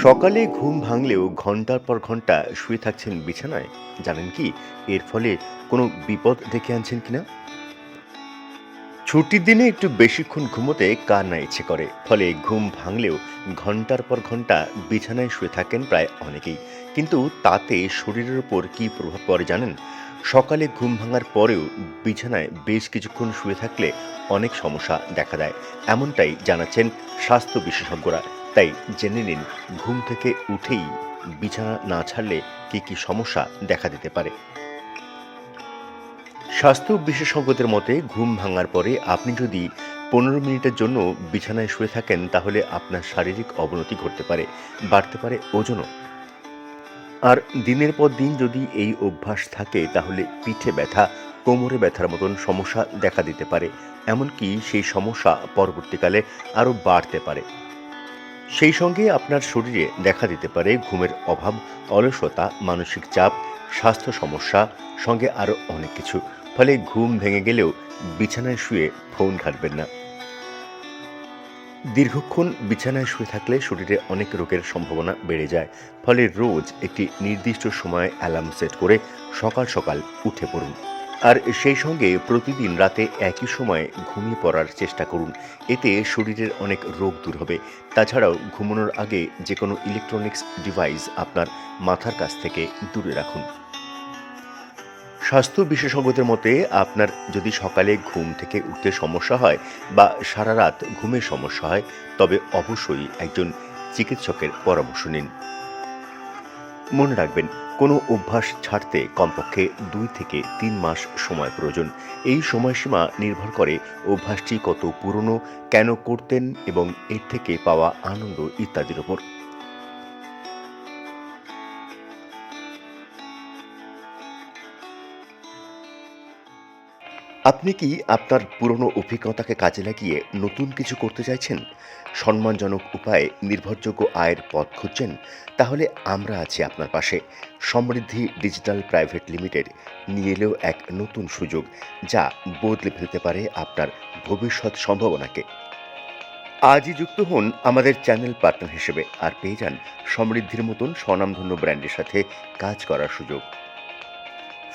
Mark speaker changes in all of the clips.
Speaker 1: সকালে ঘুম ভাঙলেও ঘন্টার পর ঘন্টা শুয়ে থাকছেন বিছানায়। জানেন কি এর ফলে কোনো বিপদ ডেকে আনছেন কিনা? ছুটির দিনে একটু বেশিক্ষণ ঘুমোতে কার না ইচ্ছে করে, ফলে ঘুম ভাঙলেও ঘন্টার পর ঘন্টা বিছানায় শুয়ে থাকেন প্রায় অনেকেই। কিন্তু তাতে শরীরের ওপর কী প্রভাব পড়ে জানেন? সকালে ঘুম ভাঙার পরেও বিছানায় বেশ কিছুক্ষণ শুয়ে থাকলে অনেক সমস্যা দেখা দেয়, এমনটাই জানাচ্ছেন স্বাস্থ্য বিশেষজ্ঞরা। তাই জেনে নিন, ঘুম থেকে উঠেই বিছানা না ছাড়লে কী কী সমস্যা দেখা দিতে পারে। স্বাস্থ্য বিশেষজ্ঞদের মতে ঘুম ভাঙার পরে আপনি যদি 15 মিনিটের জন্য বিছানায় শুয়ে থাকেন, তাহলে আপনার শারীরিক অবনতি ঘটতে পারে, বাড়তে পারে ওজনও। আর দিনের পর দিন যদি এই অভ্যাস থাকে, তাহলে পিঠে ব্যথা, কোমরে ব্যথার মতন সমস্যা দেখা দিতে পারে। এমনকি সেই সমস্যা পরবর্তীকালে আরও বাড়তে পারে। সেই সঙ্গে আপনার শরীরে দেখা দিতে পারে ঘুমের অভাব, অলসতা, মানসিক চাপ, স্বাস্থ্য সমস্যা, সঙ্গে আরও অনেক কিছু। ফলে ঘুম ভেঙে গেলেও বিছানায় শুয়ে ফোন ঘাঁটবেন না। দীর্ঘক্ষণ বিছানায় শুয়ে থাকলে শরীরে অনেক রোগের সম্ভাবনা বেড়ে যায়। ফলে রোজ একটি নির্দিষ্ট সময়ে অ্যালার্ম সেট করে সকাল সকাল উঠে পড়ুন। আর সেই সঙ্গে প্রতিদিন রাতে একই সময়ে ঘুমিয়ে পড়ার চেষ্টা করুন। এতে শরীরের অনেক রোগ দূর হবে। তাছাড়াও ঘুমানোর আগে যে কোনো ইলেকট্রনিক্স ডিভাইস আপনার মাথার কাছ থেকে দূরে রাখুন। স্বাস্থ্য বিশেষজ্ঞদের মতে আপনার যদি সকালে ঘুম থেকে উঠতে সমস্যা হয় বা সারা রাত ঘুমের সমস্যা হয়, তবে অবশ্যই একজন চিকিৎসকের পরামর্শ নিন। মনে রাখবেন, কোনো অভ্যাস ছাড়তে কমপক্ষে 2 থেকে 3 মাস সময় প্রয়োজন। এই সময়সীমা নির্ভর করে অভ্যাসটি কত পুরনো, কেন করতেন এবং এর থেকে পাওয়া আনন্দ ইত্যাদির উপর। আপনি কি আপনার পুরনো অভিজ্ঞতাকে কাজে লাগিয়ে নতুন কিছু করতে চাইছেন? সম্মানজনক উপায়ে নির্ভরযোগ্য আয়ের পথ খুঁজছেন? তাহলে আমরা আছি আপনার পাশে। সমৃদ্ধি ডিজিটাল প্রাইভেট লিমিটেড নিয়ে এলেও এক নতুন সুযোগ, যা বদলে ফেলতে পারে আপনার ভবিষ্যৎ সম্ভাবনাকে। আজই যুক্ত হন আমাদের চ্যানেল পার্টনার হিসেবে, আর পেয়ে যান সমৃদ্ধির মতন স্বনামধন্য ব্র্যান্ডের সাথে কাজ করার সুযোগ।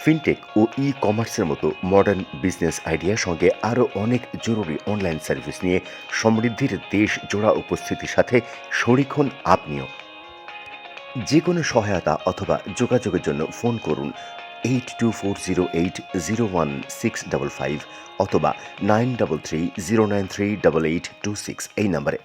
Speaker 1: ফিনটেক ও ই-কমার্সের মতো মডার্ন বিজনেস আইডিয়ার সঙ্গে আরও অনেক জরুরি অনলাইন সার্ভিস নিয়ে সমৃদ্ধির দেশ জোড়া উপস্থিতির সাথে শরিক হন আপনিও। যে কোনো সহায়তা অথবা যোগাযোগের জন্য ফোন করুন 8240801655 অথবা 9330938826 এই নম্বরে।